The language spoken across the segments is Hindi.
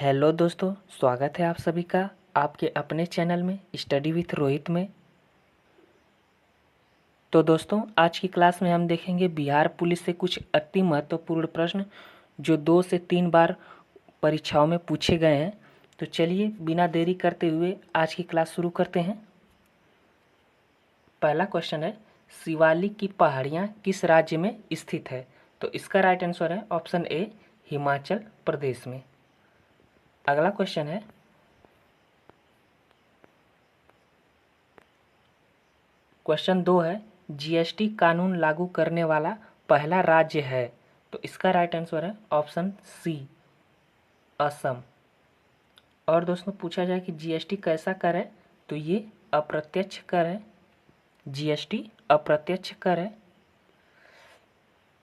हेलो दोस्तों, स्वागत है आप सभी का आपके अपने चैनल में स्टडी विथ रोहित में। तो दोस्तों, आज की क्लास में हम देखेंगे बिहार पुलिस से कुछ अति महत्वपूर्ण प्रश्न जो 2 से 3 बार परीक्षाओं में पूछे गए हैं। तो चलिए बिना देरी करते हुए आज की क्लास शुरू करते हैं। पहला क्वेश्चन है, शिवालिक की पहाड़ियाँ किस राज्य में स्थित है? तो इसका राइट आंसर है ऑप्शन ए, हिमाचल प्रदेश में। अगला क्वेश्चन है, क्वेश्चन 2 है, जीएसटी कानून लागू करने वाला पहला राज्य है? तो इसका राइट आंसर है ऑप्शन सी, असम। और दोस्तों पूछा जाए कि जीएसटी कैसा कर है? तो ये अप्रत्यक्ष कर है। जीएसटी अप्रत्यक्ष कर है।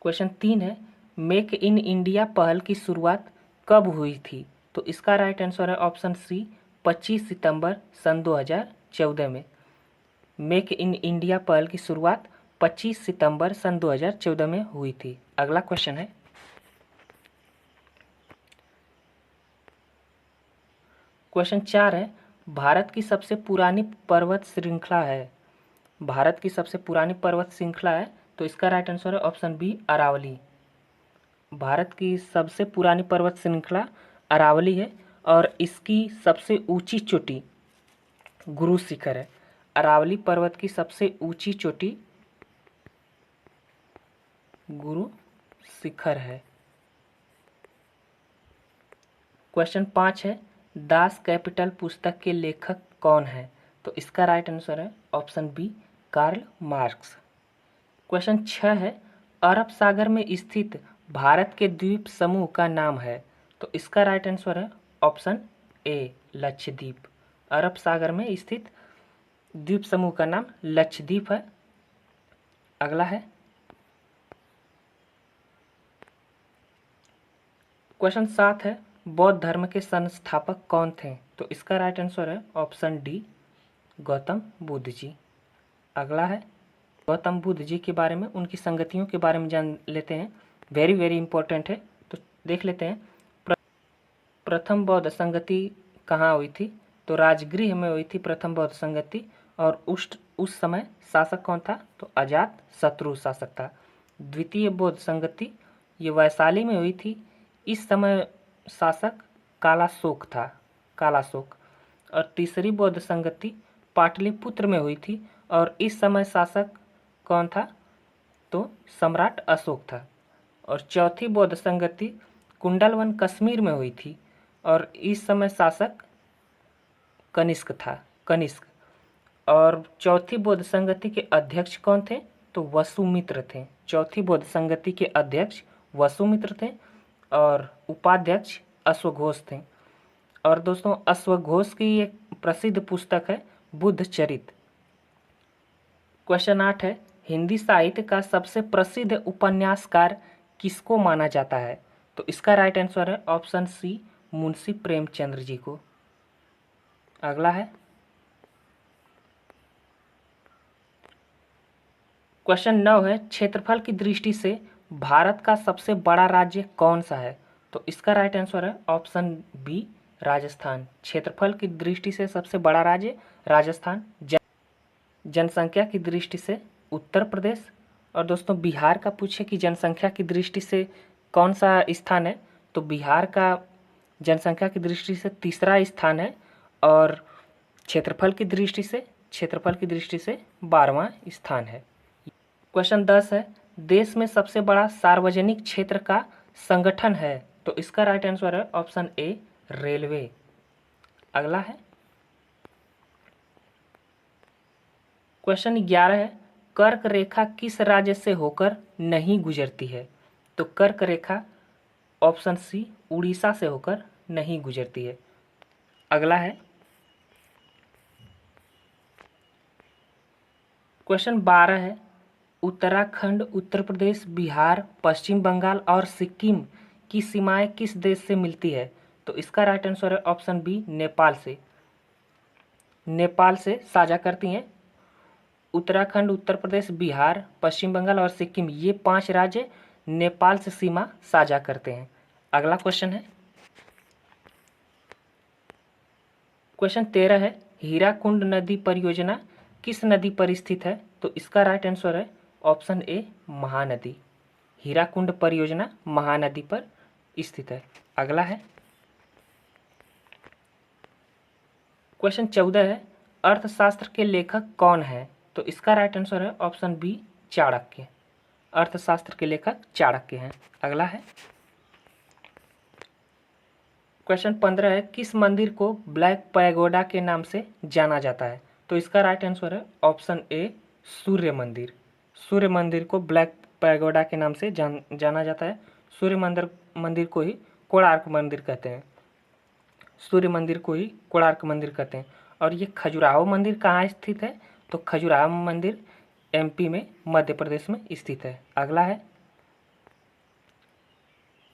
क्वेश्चन 3 है, मेक इन इंडिया पहल की शुरुआत कब हुई थी? तो इसका राइट आंसर है ऑप्शन सी, 25 सितंबर सन 2014 में। मेक इन इंडिया पहल की शुरुआत 25 सितंबर सन 2014 में हुई थी। अगला क्वेश्चन है, क्वेश्चन 4 है, भारत की सबसे पुरानी पर्वत श्रृंखला है? भारत की सबसे पुरानी पर्वत श्रृंखला है, तो इसका राइट आंसर है ऑप्शन बी, अरावली। भारत की सबसे पुरानी पर्वत श्रृंखला अरावली है और इसकी सबसे ऊंची चोटी गुरु शिखर है। अरावली पर्वत की सबसे ऊंची चोटी गुरु शिखर है। क्वेश्चन 5 है, दास कैपिटल पुस्तक के लेखक कौन है? तो इसका राइट आंसर है option B, Karl Marx. Question 6 है, अरब सागर में स्थित भारत के द्वीप समूह का नाम है? तो इसका राइट आंसर है ऑप्शन ए, लक्षद्वीप। अरब सागर में स्थित द्वीप समूह का नाम लक्षद्वीप है। अगला है, क्वेश्चन 7 है, बौद्ध धर्म के संस्थापक कौन थे? तो इसका राइट आंसर है ऑप्शन डी, गौतम बुद्ध जी। अगला है, गौतम बुद्ध जी के बारे में, उनकी संगतियों के बारे में जान लेते हैं। वेरी वेरी इंपॉर्टेंट है, तो देख लेते हैं। प्रथम बौद्ध संगति कहाँ हुई थी? तो राजगृह में हुई थी प्रथम बौद्ध संगति। और उस समय शासक कौन था? तो अजात शत्रु शासक था। द्वितीय बौद्ध संगति ये वैशाली में हुई थी। इस समय शासक कालाशोक था, कालाशोक। और तीसरी बौद्ध संगति पाटलिपुत्र में हुई थी और इस समय शासक कौन था? तो सम्राट अशोक था। और चौथी बौद्ध संगति कुंडलवन कश्मीर में हुई थी और इस समय शासक कनिष्क था, कनिष्क। और चौथी बौद्ध संगति के अध्यक्ष कौन थे? तो वसुमित्र थे। चौथी बौद्ध संगति के अध्यक्ष वसुमित्र थे और उपाध्यक्ष अश्वघोष थे। और दोस्तों, अश्वघोष की एक प्रसिद्ध पुस्तक है बुद्ध चरित। क्वेश्चन 8 है, हिंदी साहित्य का सबसे प्रसिद्ध उपन्यासकार किसको माना जाता है? तो इसका राइट आंसर है ऑप्शन सी, मुंशी प्रेमचंद्र जी को। अगला है, क्वेश्चन 9 है, क्षेत्रफल की दृष्टि से भारत का सबसे बड़ा राज्य कौन सा है? तो इसका राइट आंसर है ऑप्शन बी, राजस्थान। क्षेत्रफल की दृष्टि से सबसे बड़ा राज्य राजस्थान। जनसंख्या की दृष्टि से उत्तर प्रदेश। और दोस्तों, बिहार का पूछे कि जनसंख्या की दृष्टि से कौन सा स्थान है? तो बिहार का जनसंख्या की दृष्टि से तीसरा स्थान है और क्षेत्रफल की दृष्टि से 12वां स्थान है। क्वेश्चन 10 है, देश में सबसे बड़ा सार्वजनिक क्षेत्र का संगठन है? तो इसका राइट आंसर है ऑप्शन ए, रेलवे। अगला है, क्वेश्चन 11 है, कर्क रेखा किस राज्य से होकर नहीं गुजरती है? तो कर्क रेखा ऑप्शन सी, उड़ीसा से होकर नहीं गुजरती है। अगला है, क्वेश्चन 12 है, उत्तराखंड, उत्तर प्रदेश, बिहार, पश्चिम बंगाल और सिक्किम की सीमाएं किस देश से मिलती है? तो इसका राइट आंसर है ऑप्शन बी, नेपाल से। नेपाल से साझा करती हैं। उत्तराखंड, उत्तर प्रदेश, बिहार, पश्चिम बंगाल और सिक्किम, ये 5 राज्य नेपाल से सीमा साझा करते हैं। अगला क्वेश्चन है, क्वेश्चन 13 है, हीराकुंड नदी परियोजना किस नदी पर स्थित है? तो इसका राइट आंसर है ऑप्शन ए महानदी। हीराकुंड परियोजना महानदी पर स्थित है। अगला है क्वेश्चन 14 है, अर्थशास्त्र के लेखक कौन है? तो इसका राइट आंसर है ऑप्शन बी चाणक्य। अर्थशास्त्र के लेखक चाणक्य हैं। अगला है क्वेश्चन 15 है, किस मंदिर को ब्लैक पैगोडा के नाम से जाना जाता है? तो इसका राइट आंसर है ऑप्शन ए सूर्य मंदिर। सूर्य मंदिर को ब्लैक पैगोडा के नाम से जाना जाता है। सूर्य मंदिर को ही कोणार्क मंदिर कहते हैं। सूर्य मंदिर को ही कोणार्क मंदिर कहते हैं। और ये खजुराहो मंदिर कहाँ स्थित है? तो खजुराहो मंदिर एमपी में, मध्य प्रदेश में स्थित है। अगला है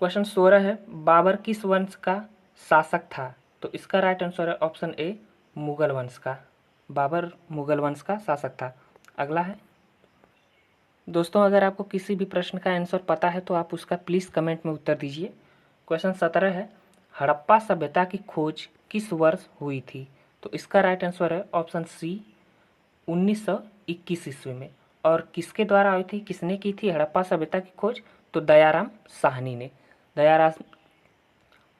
क्वेश्चन 16 है, बाबर किस वंश का शासक था? तो इसका राइट आंसर है ऑप्शन ए मुगल वंश का। बाबर मुगल वंश का शासक था। अगला है दोस्तों, अगर आपको किसी भी प्रश्न का आंसर पता है तो आप उसका प्लीज़ कमेंट में उत्तर दीजिए। क्वेश्चन 17 है, हड़प्पा सभ्यता की खोज किस वर्ष हुई थी? तो इसका राइट आंसर है ऑप्शन सी 1921 ईस्वी में। और किसके द्वारा हुई थी, किसने की थी हड़प्पा सभ्यता की खोज? तो दयाराम साहनी ने।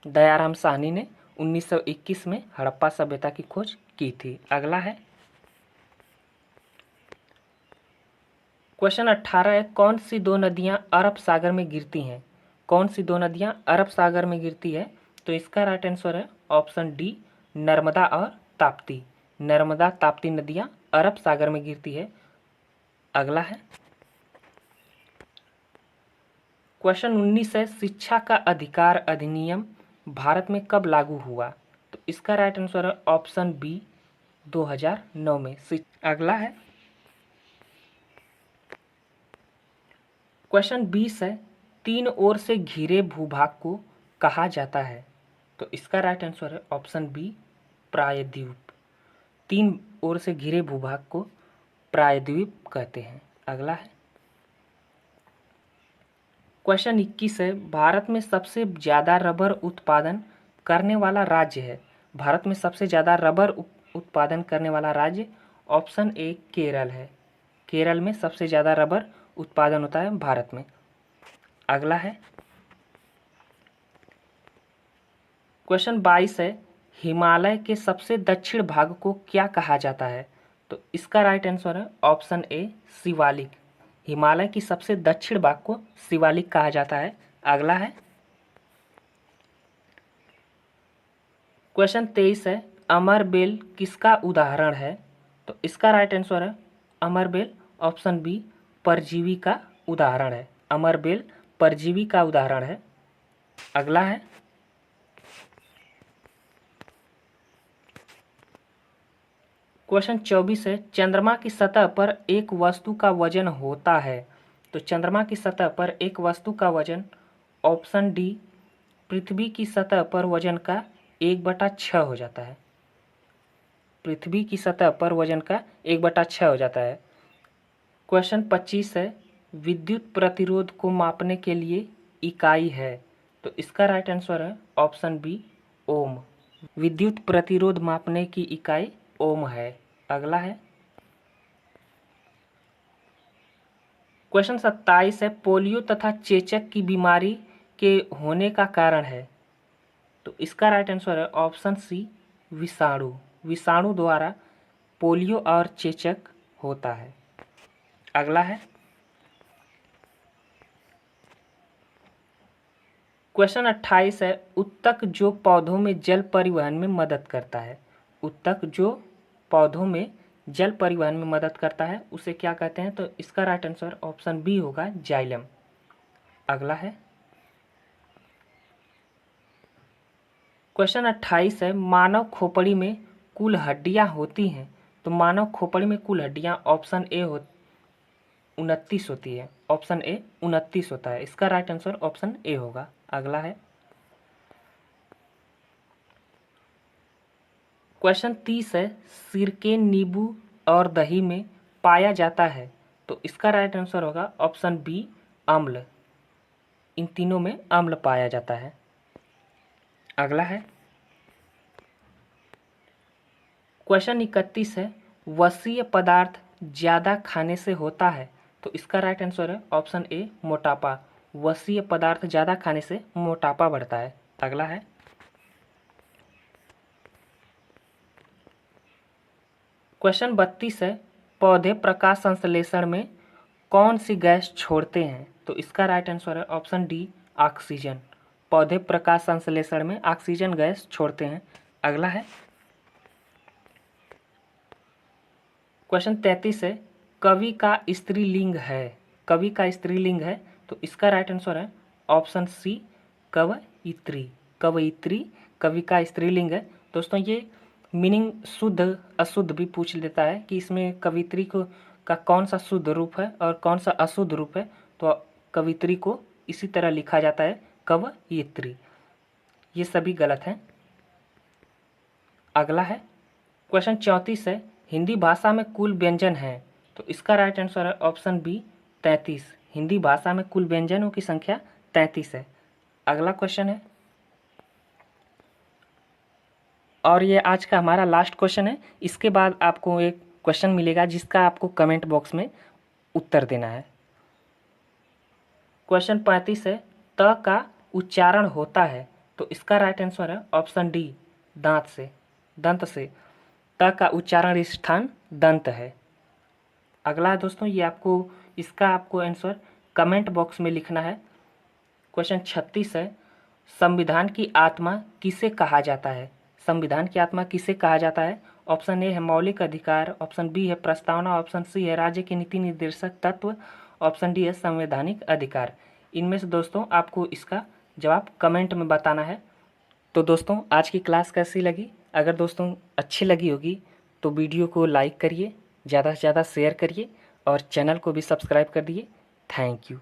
दयाराम साहनी ने 1921 में हड़प्पा सभ्यता की खोज की थी। अगला है क्वेश्चन 18 है, कौन सी दो नदियां अरब सागर में गिरती हैं? कौन सी दो नदियां अरब सागर में गिरती है? तो इसका राइट आंसर है ऑप्शन डी नर्मदा और ताप्ती। नर्मदा ताप्ती नदियां अरब सागर में गिरती है। अगला है क्वेश्चन 19 है, शिक्षा का अधिकार अधिनियम भारत में कब लागू हुआ? तो इसका राइट आंसर है ऑप्शन बी 2009 में। अगला है क्वेश्चन 20 है, तीन ओर से घिरे भूभाग को कहा जाता है? तो इसका राइट आंसर है ऑप्शन बी प्रायद्वीप। तीन ओर से घिरे भूभाग को प्रायद्वीप कहते हैं। अगला है क्वेश्चन 21 है, भारत में सबसे ज़्यादा रबर उत्पादन करने वाला राज्य है? भारत में सबसे ज़्यादा रबर उत्पादन करने वाला राज्य ऑप्शन ए केरल है। केरल में सबसे ज़्यादा रबर उत्पादन होता है भारत में। अगला है क्वेश्चन 22 है, हिमालय के सबसे दक्षिण भाग को क्या कहा जाता है? तो इसका राइट आंसर है ऑप्शन ए शिवालिक। हिमालय की सबसे दक्षिण भाग को शिवालिक कहा जाता है। अगला है क्वेश्चन 23 है, अमरबेल किसका उदाहरण है? तो इसका राइट आंसर है अमरबेल ऑप्शन बी परजीवी का उदाहरण है। अमरबेल परजीवी का उदाहरण है। अगला है क्वेश्चन 24 है, चंद्रमा की सतह पर एक वस्तु का वजन होता है? तो चंद्रमा की सतह पर एक वस्तु का वजन ऑप्शन डी पृथ्वी की सतह पर वजन का 1/6 हो जाता है। पृथ्वी की सतह पर वजन का 1/6 हो जाता है। क्वेश्चन 25 है, विद्युत प्रतिरोध को मापने के लिए इकाई है? तो इसका राइट आंसर है ऑप्शन बी ओम। विद्युत प्रतिरोध मापने की इकाई ओम है। अगला है क्वेश्चन 27 है, पोलियो तथा चेचक की बीमारी के होने का कारण है? तो इसका राइट आंसर है ऑप्शन सी विषाणु। विषाणु द्वारा पोलियो और चेचक होता है। अगला है क्वेश्चन 28 है, उत्तक जो पौधों में जल परिवहन में मदद करता है? उत्तक जो पौधों में जल परिवहन में मदद करता है उसे क्या कहते हैं? तो इसका राइट आंसर ऑप्शन बी होगा जाइलम। अगला है क्वेश्चन 28 है, मानव खोपड़ी में कुल हड्डियां होती हैं? तो मानव खोपड़ी में कुल हड्डियां ऑप्शन ए 29 होती है। ऑप्शन ए 29 होता है। इसका राइट आंसर ऑप्शन ए होगा। अगला है क्वेश्चन 30 है, सिरके नींबू और दही में पाया जाता है? तो इसका राइट आंसर होगा ऑप्शन बी अम्ल। इन तीनों में अम्ल पाया जाता है। अगला है क्वेश्चन 31 है, वसीय पदार्थ ज़्यादा खाने से होता है, तो इसका राइट आंसर है ऑप्शन ए मोटापा। वसीय पदार्थ ज़्यादा खाने से मोटापा बढ़ता है। अगला है क्वेश्चन 32 है, पौधे प्रकाश संश्लेषण में कौन सी गैस छोड़ते हैं, तो इसका राइट आंसर है ऑप्शन डी ऑक्सीजन। पौधे प्रकाश संश्लेषण में ऑक्सीजन गैस छोड़ते हैं। अगला है क्वेश्चन 33 है, कवि का स्त्रीलिंग है। कवि का स्त्रीलिंग है, तो इसका राइट आंसर है ऑप्शन सी कवयित्री। कवयित्री कवि का स्त्रीलिंग है। दोस्तों ये मीनिंग शुद्ध अशुद्ध भी पूछ लेता है कि इसमें कवित्री को का कौन सा शुद्ध रूप है और कौन सा अशुद्ध रूप है, तो कवित्री को इसी तरह लिखा जाता है कवयित्री। ये सभी गलत हैं। अगला है क्वेश्चन 34 है, हिंदी भाषा में कुल व्यंजन हैं, तो इसका राइट आंसर है ऑप्शन बी 33। हिंदी भाषा में कुल व्यंजनों की संख्या 33 है। अगला क्वेश्चन है और ये आज का हमारा लास्ट क्वेश्चन है। इसके बाद आपको एक क्वेश्चन मिलेगा जिसका आपको कमेंट बॉक्स में उत्तर देना है। क्वेश्चन 35 है, त का उच्चारण होता है, तो इसका राइट आंसर है ऑप्शन डी दांत से, दंत से। त का उच्चारण स्थान दंत है। अगला है दोस्तों, ये आपको इसका आपको आंसर कमेंट बॉक्स में लिखना है। क्वेश्चन 36 है, संविधान की आत्मा किसे कहा जाता है। संविधान की आत्मा किसे कहा जाता है। ऑप्शन ए है मौलिक अधिकार, ऑप्शन बी है प्रस्तावना, ऑप्शन सी है राज्य के नीति निर्देशक तत्व, ऑप्शन डी है संवैधानिक अधिकार। इनमें से दोस्तों आपको इसका जवाब कमेंट में बताना है। तो दोस्तों आज की क्लास कैसी लगी। अगर दोस्तों अच्छी लगी होगी तो वीडियो को लाइक करिए, ज़्यादा से ज़्यादा शेयर करिए और चैनल को भी सब्सक्राइब कर दिए। Thank you.